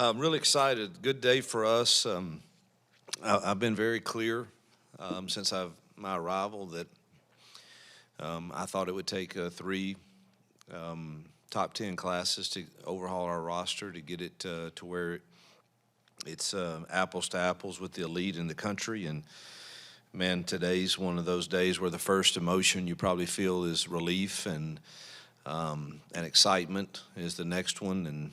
I'm really excited. Good day for us. I've been very clear since my arrival that I thought it would take three top 10 classes to overhaul our roster to get it to where it's apples to apples with the elite in the country. And man, today's one of those days where the first emotion you probably feel is relief, and excitement is the next one. And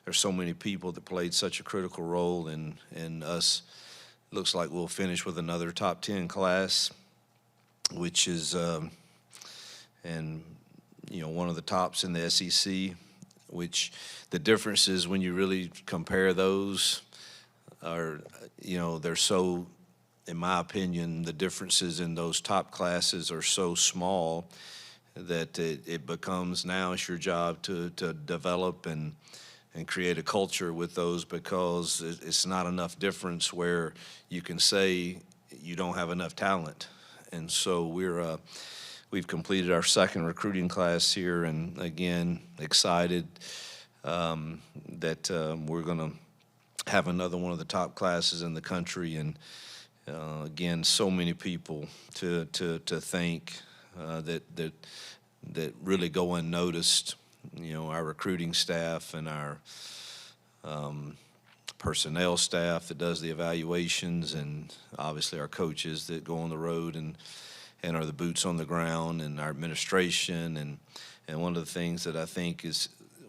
there's so many people that played such a critical role in us. Looks like we'll finish with another top 10 class, which is and one of the tops in the SEC. Which the difference is when you really compare those, are they're so, in my opinion, the differences in those top classes are so small that it becomes, now it's your job to develop and create a culture with those, because it's not enough difference where you can say you don't have enough talent. And so we've completed our second recruiting class here, and again, excited that we're going to have another one of the top classes in the country. And again, so many people to thank that really go unnoticed. Our recruiting staff and our personnel staff that does the evaluations, and obviously our coaches that go on the road and are the boots on the ground, and our administration. And one of the things that I think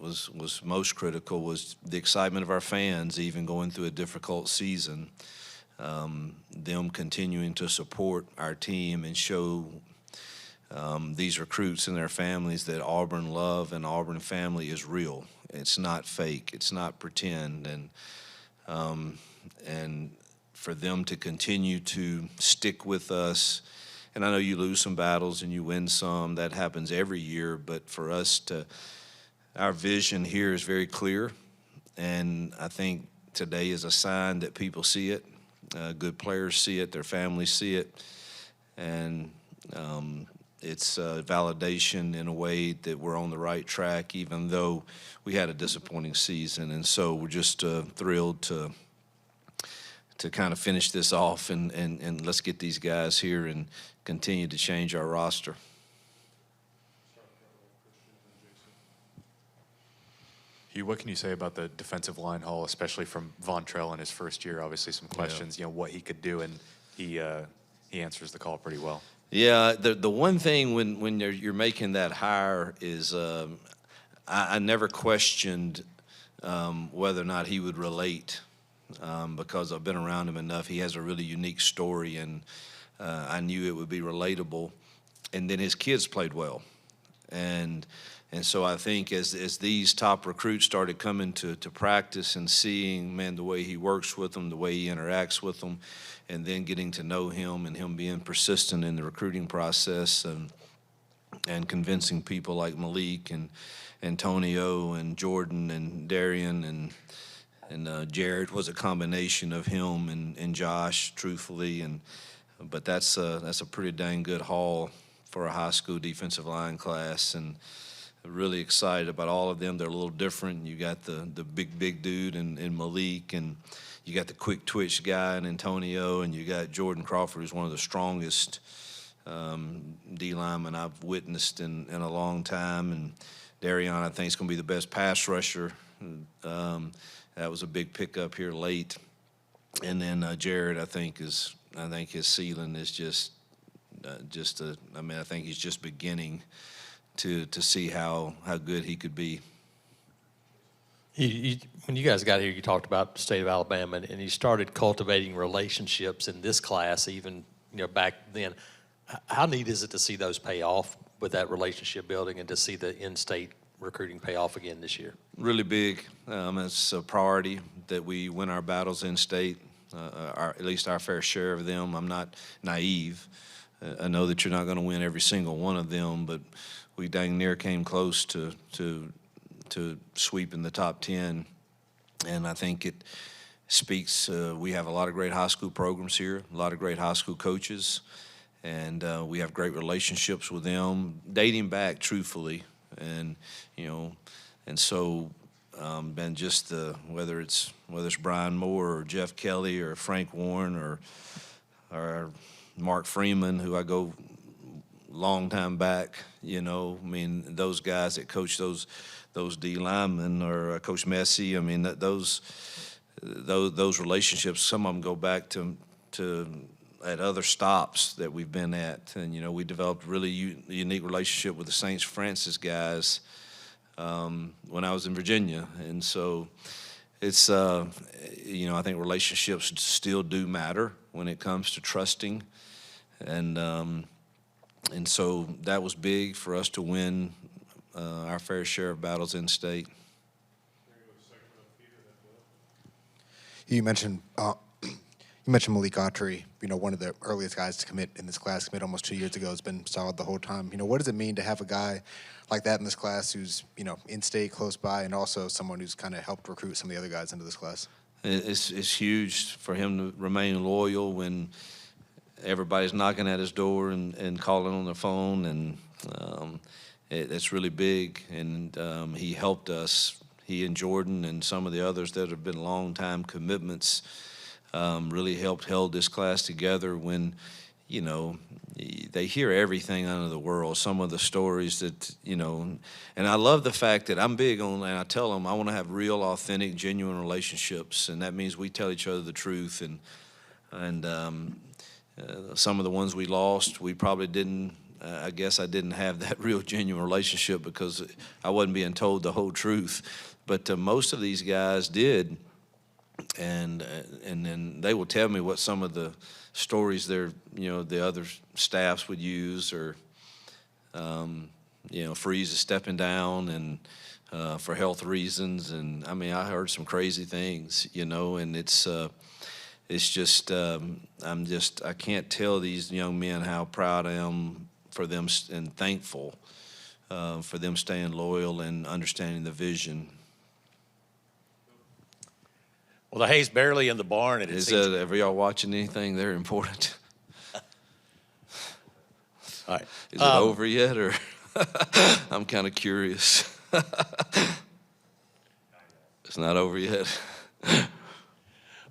was most critical was the excitement of our fans, even going through a difficult season. Them continuing to support our team and show these recruits and their families that Auburn love and Auburn family is real. It's not fake. It's not pretend. And for them to continue to stick with us. And I know you lose some battles and you win some. That happens every year. But for us our vision here is very clear. And I think today is a sign that people see it. Good players see it. Their families see it. And it's validation in a way that we're on the right track, even though we had a disappointing season. And so we're just thrilled to kind of finish this off, and let's get these guys here and continue to change our roster. Hugh, what can you say about the defensive line haul, especially from Vontrell in his first year? Obviously some questions, what he could do, and he answers the call pretty well. Yeah, the one thing when you're making that hire is I never questioned whether or not he would relate, because I've been around him enough. He has a really unique story, and I knew it would be relatable. And then his kids played well, and so I think as these top recruits started coming to practice and seeing, man, the way he works with them, the way he interacts with them, and then getting to know him and him being persistent in the recruiting process and convincing people like Malik and Antonio and Jordan and Darian and Jared was a combination of him and Josh, truthfully. But that's a pretty dang good haul for a high school defensive line class, and really excited about all of them. They're a little different. You got the big dude in Malik, and you got the quick twitch guy in Antonio, and you got Jordan Crawford, who's one of the strongest D linemen I've witnessed in a long time. And Darian, I think, is going to be the best pass rusher. That was a big pickup here late. And then Jared, I think his ceiling is I think he's just beginning to see how good he could be. When you guys got here, you talked about the state of Alabama, and you started cultivating relationships in this class, even back then. How neat is it to see those pay off with that relationship building, and to see the in-state recruiting pay off again this year? Really big. It's a priority that we win our battles in-state, at least our fair share of them. I'm not naive. I know that you're not going to win every single one of them, but we dang near came close to sweeping the top 10, and I think it speaks. We have a lot of great high school programs here, a lot of great high school coaches, and we have great relationships with them dating back, truthfully, and so and just whether it's Brian Moore or Jeff Kelly or Frank Warren or Mark Freeman, who I go long time back. I mean, those guys that coach those D linemen, or Coach Messi. I mean, those relationships. Some of them go back to at other stops that we've been at, and we developed a really unique relationship with the St. Francis guys when I was in Virginia, and so it's I think relationships still do matter when it comes to trusting, and so that was big for us to win our fair share of battles in state. You mentioned Malik Autry, one of the earliest guys to commit in this class, commit almost 2 years ago, has been solid the whole time. What does it mean to have a guy like that in this class who's, in state, close by, and also someone who's kind of helped recruit some of the other guys into this class? It's huge for him to remain loyal when everybody's knocking at his door and calling on the phone, and it's really big. And he helped us. He and Jordan and some of the others that have been long-time commitments really helped held this class together when, they hear everything out of the world, some of the stories that, and I love the fact that I'm big on, and I tell them I want to have real, authentic, genuine relationships, and that means we tell each other the truth, and some of the ones we lost, we probably didn't, I guess I didn't have that real, genuine relationship because I wasn't being told the whole truth, but most of these guys did. And then they will tell me what some of the stories the other staffs would use, or Freeze is stepping down and for health reasons, and I mean I heard some crazy things, and it's just I can't tell these young men how proud I am for them and thankful for them staying loyal and understanding the vision. Well, the hay's barely in the barn, and Are y'all watching anything there important? All right. Is it over yet, or I'm kind of curious. It's not over yet.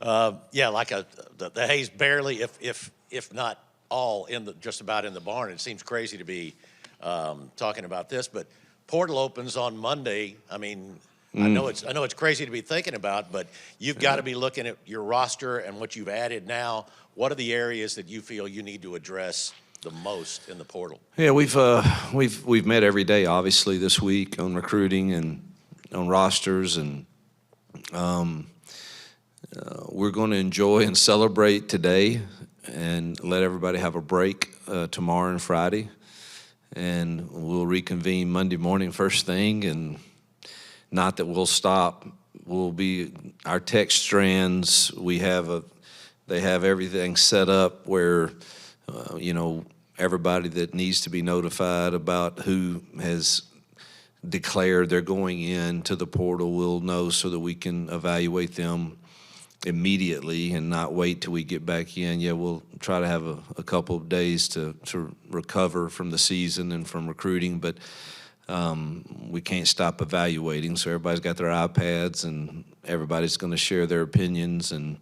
Yeah, the hay's barely, if not all, just about in the barn. It seems crazy to be talking about this, but portal opens on Monday. I mean, I know it's crazy to be thinking about, but you've got to be looking at your roster and what you've added now. What are the areas that you feel you need to address the most in the portal? Yeah, we've met every day, obviously, this week on recruiting and on rosters, and we're going to enjoy and celebrate today and let everybody have a break tomorrow and Friday, and we'll reconvene Monday morning first thing. And not that we'll stop. We'll be our text strands. They have everything set up where, everybody that needs to be notified about who has declared they're going into the portal will know, so that we can evaluate them immediately and not wait till we get back in. Yeah, we'll try to have a couple of days to recover from the season and from recruiting, but we can't stop evaluating. So everybody's got their iPads, and everybody's going to share their opinions, and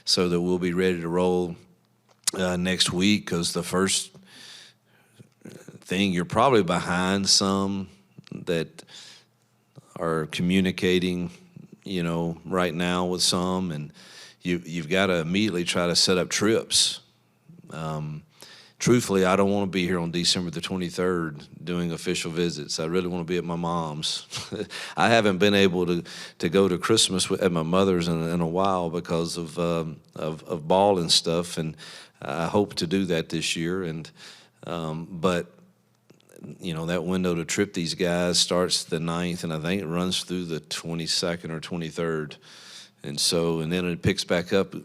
so that we'll be ready to roll next week. Because the first thing, you're probably behind some that are communicating, right now with some, and you've got to immediately try to set up trips. Truthfully, I don't want to be here on December the 23rd doing official visits. I really want to be at my mom's. I haven't been able to go to Christmas at my mother's in a while because of ball and stuff, and I hope to do that this year. And but that window to trip these guys starts the 9th, and I think it runs through the 22nd or 23rd. And then it picks back up, and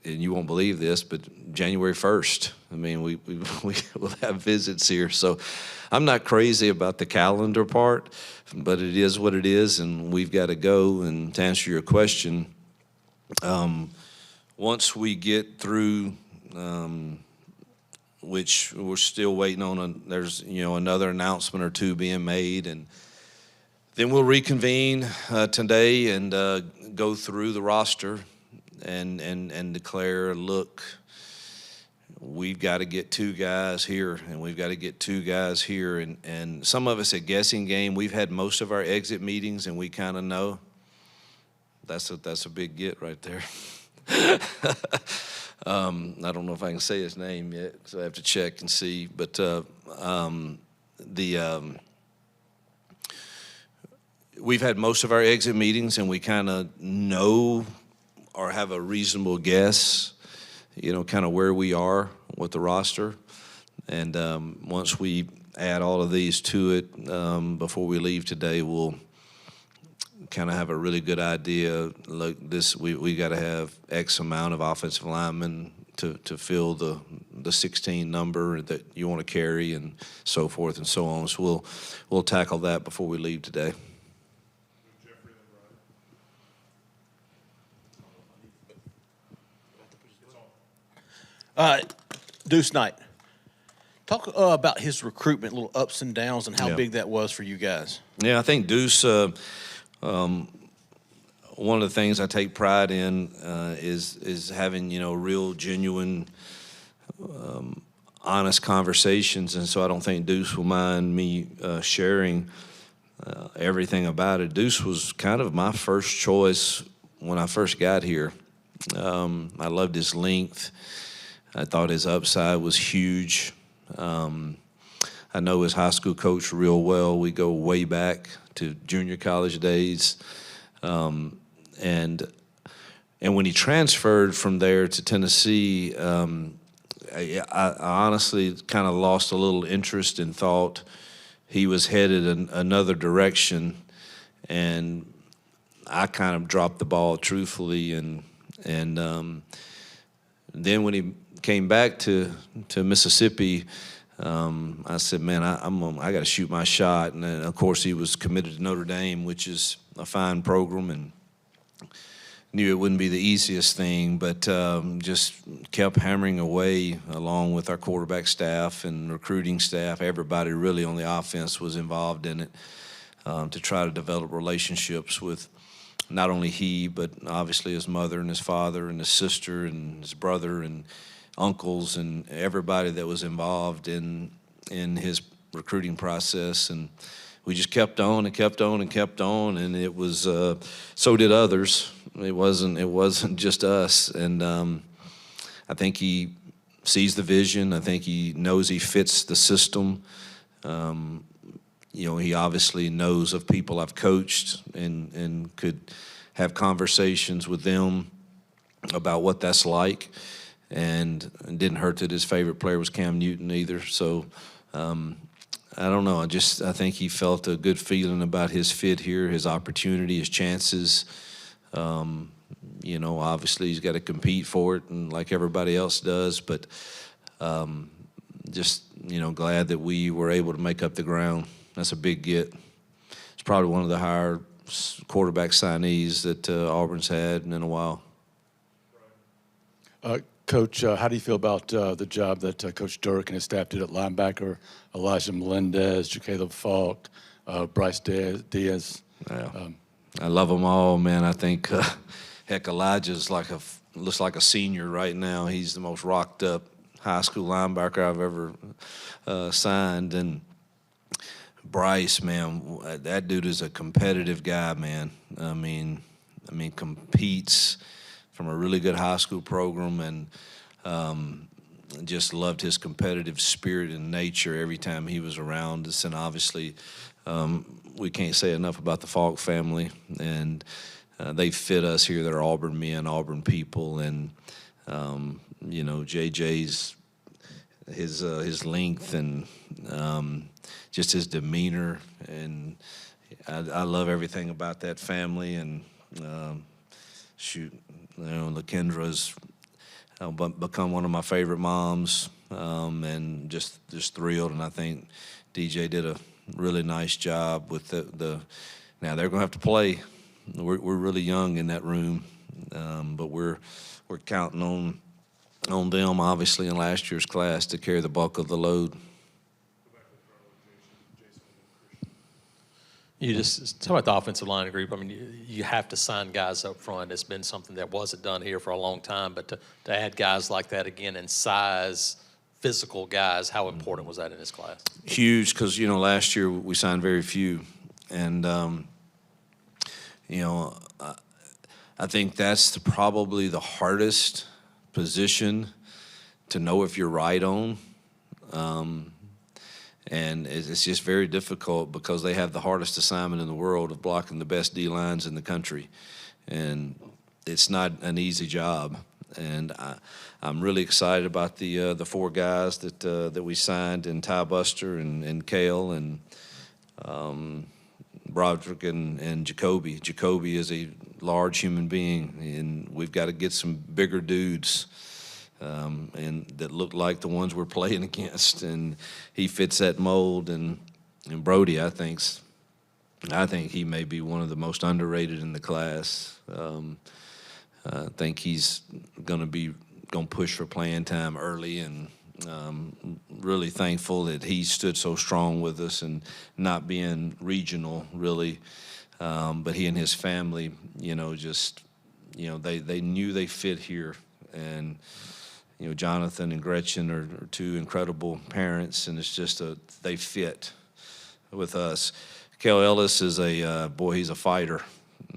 you won't believe this, but January 1st. I mean, we will have visits here. So I'm not crazy about the calendar part, but it is what it is, and we've got to go. And to answer your question, once we get through, which we're still waiting on, there's another announcement or two being made, and then we'll reconvene today and go through the roster and declare, look, we've got to get 2 guys here, and we've got to get 2 guys here. And some of us at guessing game, we've had most of our exit meetings, and we kind of know. That's a big get right there. I don't know if I can say his name yet, so I have to check and see. But we've had most of our exit meetings, and we kind of know or have a reasonable guess, kind of where we are with the roster. And once we add all of these to it before we leave today, we'll kind of have a really good idea. Look, we got to have X amount of offensive linemen to fill the 16 number that you want to carry, and so forth and so on. So we'll tackle that before we leave today. Deuce Knight, talk about his recruitment, little ups and downs, and how Yeah. big that was for you guys. Yeah, I think Deuce, one of the things I take pride in is having, real, genuine, honest conversations. And so I don't think Deuce will mind me sharing everything about it. Deuce was kind of my first choice when I first got here. I loved his length. I thought his upside was huge. I know his high school coach real well. We go way back to junior college days. And when he transferred from there to Tennessee, I honestly kind of lost a little interest and thought he was headed in another direction. And I kind of dropped the ball, truthfully. And then when he came back to Mississippi, I said, man, I got to shoot my shot. And then, of course, he was committed to Notre Dame, which is a fine program, and knew it wouldn't be the easiest thing, but just kept hammering away along with our quarterback staff and recruiting staff. Everybody really on the offense was involved in it to try to develop relationships with not only he, but obviously his mother and his father and his sister and his brother and uncles and everybody that was involved in his recruiting process. And we just kept on and kept on and kept on, and it was so did others. It wasn't just us. And I think he sees the vision. I think he knows he fits the system. He obviously knows of people I've coached and could have conversations with them about what that's like. And it didn't hurt that his favorite player was Cam Newton either. So I don't know. I think he felt a good feeling about his fit here, his opportunity, his chances. Obviously he's got to compete for it, and like everybody else does. But glad that we were able to make up the ground. That's a big get. It's probably one of the higher quarterback signees that Auburn's had in a while. Coach, how do you feel about the job that Coach Dirk and his staff did at linebacker? Elijah Melendez, Jacaleb Falk, Bryce Diaz. Yeah. I love them all, man. I think, Elijah's looks like a senior right now. He's the most rocked up high school linebacker I've ever signed. And Bryce, man, that dude is a competitive guy, man. I mean, competes from a really good high school program, and just loved his competitive spirit and nature every time he was around us. And obviously, we can't say enough about the Falk family, and they fit us here. They're Auburn men, Auburn people, and JJ's his length and just his demeanor, and I love everything about that family. And LaKendra's become one of my favorite moms, and just thrilled. And I think DJ did a really nice job with the now they're going to have to play. We're really young in that room, but we're counting on them, obviously, in last year's class to carry the bulk of the load. You just talk about the offensive line group. I mean, you have to sign guys up front. It's been something that wasn't done here for a long time, but to add guys like that again and size, physical guys, how important was that in this class? Huge, because, you know, last year we signed very few. And, you know, I think that's probably the hardest position to know if you're right on. And it's just very difficult because they have the hardest assignment in the world of blocking the best D-lines in the country. And it's not an easy job. And I'm really excited about the 4 guys that we signed, in Ty Buster and Kale and Broderick and Jacoby. Jacoby is a large human being, and we've got to get some bigger dudes and that look like the ones we're playing against, and he fits that mold. And Brody, I think he may be one of the most underrated in the class. I think he's going to push for playing time early, and really thankful that he stood so strong with us and not being regional really, but he and his family, you know, just, you know, they knew they fit here. And you know, Jonathan and Gretchen are 2 incredible parents, and it's just they fit with us. Kel Ellis is he's a fighter.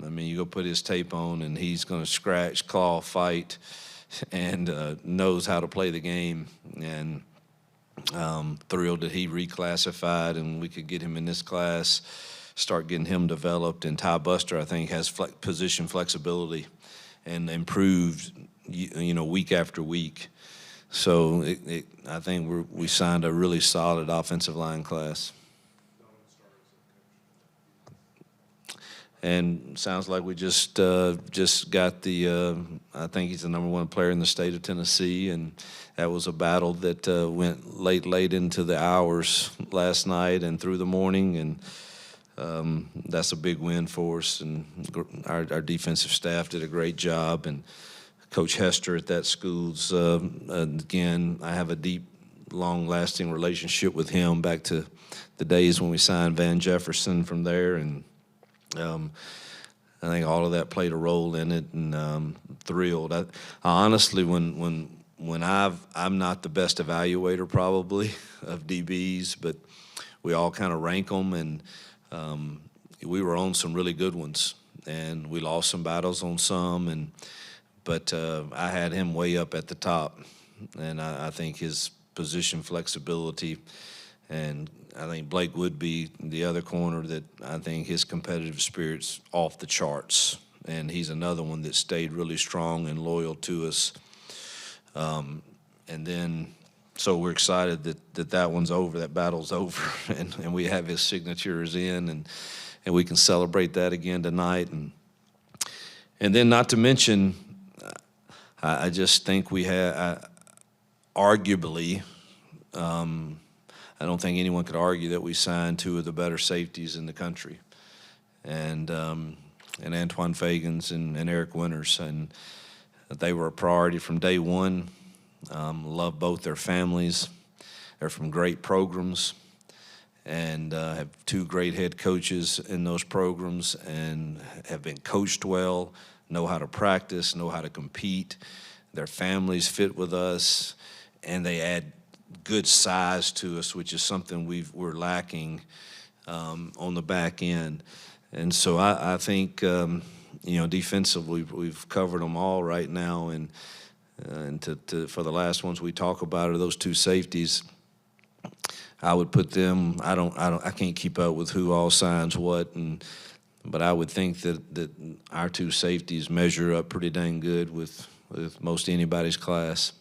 I mean, you go put his tape on, and he's going to scratch, claw, fight, and knows how to play the game. And thrilled that he reclassified, and we could get him in this class, start getting him developed. And Ty Buster, I think, has position flexibility and improved, you know, week after week. So I think we signed a really solid offensive line class. And sounds like we just got the I think he's the #1 player in the state of Tennessee, and that was a battle that went late into the hours last night and through the morning, and that's a big win for us. And our defensive staff did a great job, and Coach Hester at that school's again, I have a deep, long-lasting relationship with him back to the days when we signed Van Jefferson from there, and I think all of that played a role in it, and thrilled. I honestly, when I'm not the best evaluator probably of DBs, but we all kind of rank them, and we were on some really good ones, and we lost some battles on some, but I had him way up at the top, and I think his position flexibility, and I think Blake would be the other corner that I think his competitive spirit's off the charts, and he's another one that stayed really strong and loyal to us. And then, so we're excited that one's over, that battle's over, and we have his signatures in, and we can celebrate that again tonight. And then, not to mention, I just think we have, arguably, I don't think anyone could argue that we signed 2 of the better safeties in the country, and Antoine Fagans and Eric Winters, and they were a priority from day one. Love both their families. They're from great programs, and have 2 great head coaches in those programs, and have been coached well, know how to practice, know how to compete. Their families fit with us, and they add good size to us, which is something we're lacking on the back end. And so I think, you know, defensively we've covered them all right now, and for the last ones we talk about are those 2 safeties. I would put them. I can't keep up with who all signs what, but I would think that our 2 safeties measure up pretty dang good with most anybody's class.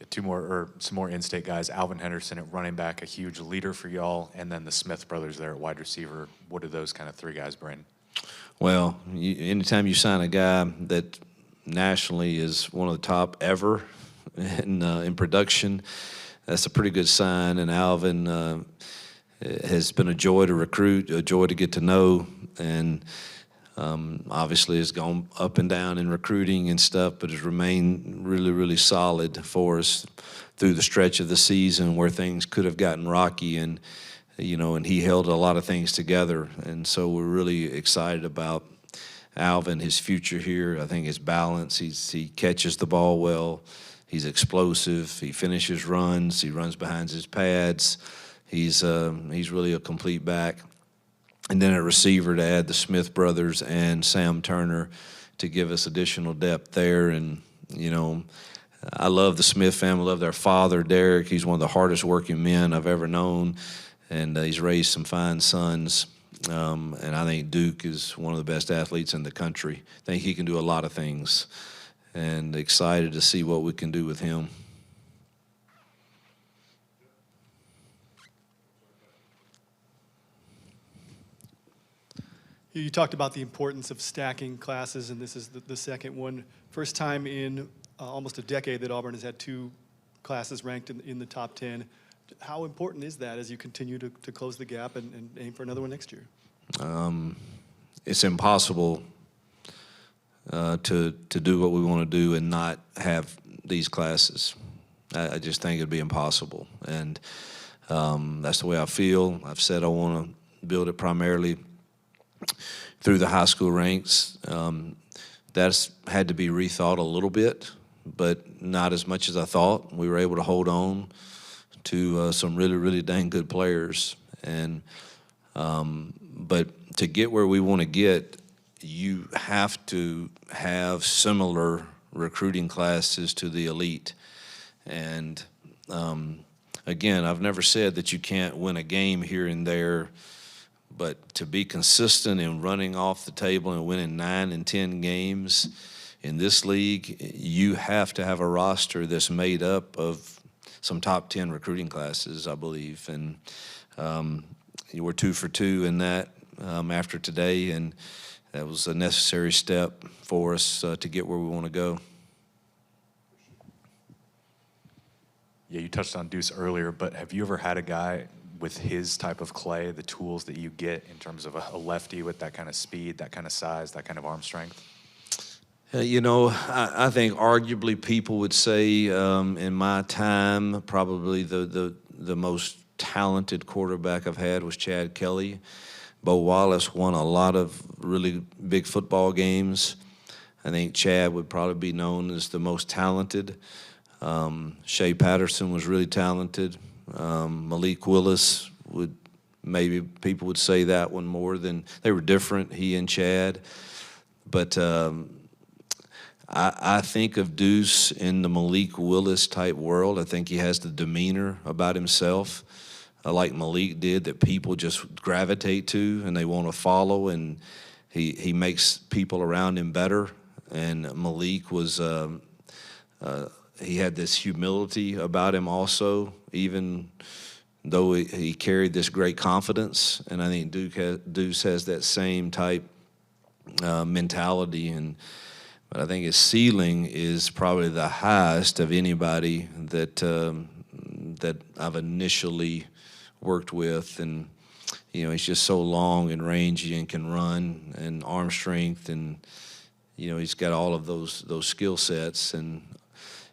2 more, or some more in-state guys. Alvin Henderson at running back, a huge leader for y'all, and then the Smith brothers there at wide receiver. What do those kind of 3 guys bring? Well, anytime you sign a guy that nationally is one of the top ever in production, that's a pretty good sign. And Alvin has been a joy to recruit, a joy to get to know, and obviously has gone up and down in recruiting and stuff, but has remained really, really solid for us through the stretch of the season where things could have gotten rocky. And and he held a lot of things together. And so we're really excited about Alvin, his future here. I think his balance, he catches the ball well. He's explosive. He finishes runs. He runs behind his pads. He's really a complete back. And then a receiver to add the Smith brothers and Sam Turner to give us additional depth there. And, I love the Smith family. I love their father, Derek. He's one of the hardest working men I've ever known. And he's raised some fine sons. And I think Duke is one of the best athletes in the country. I think he can do a lot of things. And excited to see what we can do with him. You talked about the importance of stacking classes, and this is the second one. First time in almost a decade that Auburn has had 2 classes ranked in the top 10. How important is that as you continue to close the gap and aim for another one next year? It's impossible to do what we want to do and not have these classes. I just think it'd be impossible. And that's the way I feel. I've said I want to build it primarily through the high school ranks. That's had to be rethought a little bit, but not as much as I thought. We were able to hold on to some really, really dang good players. And but to get where we want to get, you have to have similar recruiting classes to the elite. And again, I've never said that you can't win a game here and there, but to be consistent in running off the table and winning 9 and 10 games in this league, you have to have a roster that's made up of some top 10 recruiting classes, I believe. And we're 2 for 2 in that after today, and that was a necessary step for us to get where we want to go. Yeah, you touched on Deuce earlier, but have you ever had a guy with his type of clay, the tools that you get in terms of a lefty with that kind of speed, that kind of size, that kind of arm strength? I think arguably people would say in my time, probably the most talented quarterback I've had was Chad Kelly. Bo Wallace won a lot of really big football games. I think Chad would probably be known as the most talented. Shea Patterson was really talented. Malik Willis maybe people would say that one more than they were different, he and Chad. But I think of Deuce in the Malik Willis type world. I think he has the demeanor about himself, like Malik did, that people just gravitate to and they want to follow, and he makes people around him better. And Malik was he had this humility about him also, even though he carried this great confidence. And I think Deuce has that same type mentality. But I think his ceiling is probably the highest of anybody that I've initially worked with. And he's just so long and rangy and can run and arm strength, and he's got all of those skill sets. And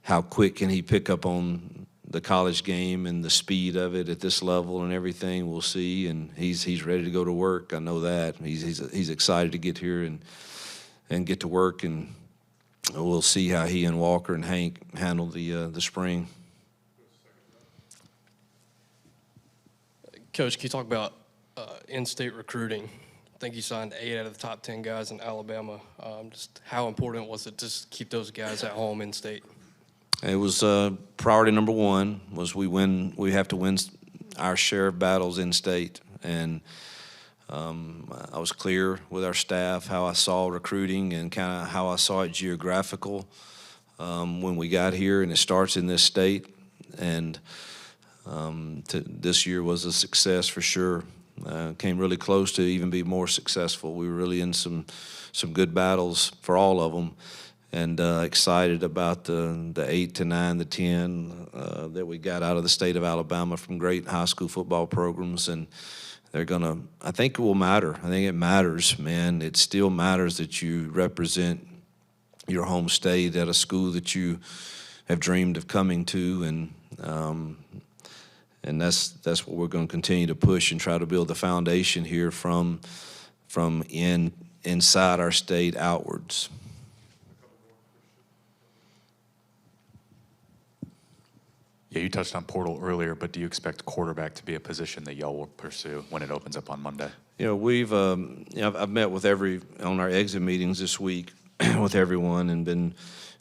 how quick can he pick up on the college game and the speed of it at this level and everything, we'll see. And he's ready to go to work. I know that. He's excited to get here and get to work, and we'll see how he and Walker and Hank handle the spring. Coach, can you talk about in-state recruiting? I think you signed 8 out of the top 10 guys in Alabama. Just how important was it to keep those guys at home in-state? It was priority number one was we have to win our share of battles in state. And I was clear with our staff how I saw recruiting and kind of how I saw it geographical when we got here, and it starts in this state. And this year was a success for sure. Came really close to even be more successful. We were really in some good battles for all of them. And excited about the 8 to 9, the 10 that we got out of the state of Alabama from great high school football programs. And they're I think it will matter. I think it matters, man. It still matters that you represent your home state at a school that you have dreamed of coming to. And and that's what we're going to continue to push and try to build the foundation here from inside our state outwards. Yeah, you touched on portal earlier, but do you expect quarterback to be a position that y'all will pursue when it opens up on Monday? You know, I've met with on our exit meetings this week with everyone, and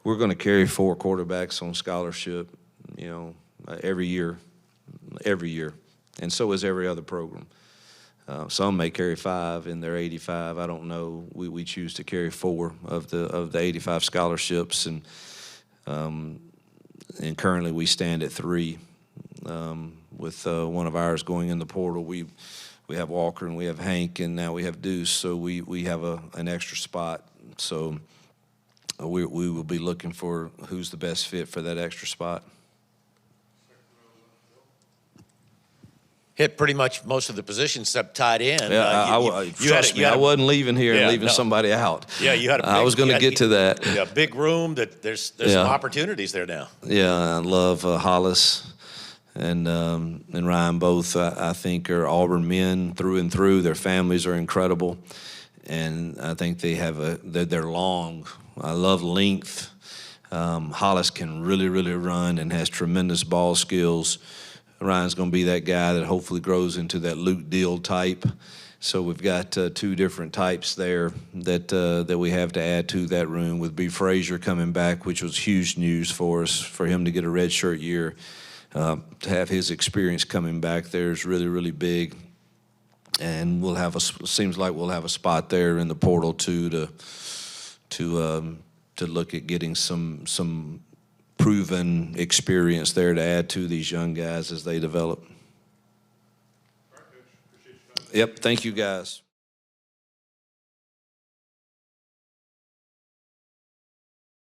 we're going to carry 4 quarterbacks on scholarship, you know, every year, and so is every other program. Some may carry 5 in their 85. I don't know. We choose to carry 4 of the 85 scholarships, and currently we stand at 3 with one of ours going in the portal. We have Walker and we have Hank, and now we have Deuce, so we have an extra spot. So we will be looking for who's the best fit for that extra spot. Hit pretty much most of the positions except tight end. Yeah, trust me, I wasn't leaving here and leaving somebody out. Yeah, you had. I was going to get to that. Yeah, big room. That there's some opportunities there now. Yeah, I love Hollis and Ryan. Both I think are Auburn men through and through. Their families are incredible, and I think they're long. I love length. Hollis can really run and has tremendous ball skills. Ryan's going to be that guy that hopefully grows into that Luke Deal type. So we've got 2 different types there that we have to add to that room, with B. Frazier coming back, which was huge news for us, for him to get a redshirt year. To have his experience coming back there is really big. And seems like we'll have a spot there in the portal too to look at getting some proven experience there to add to these young guys as they develop. Yep, thank you guys.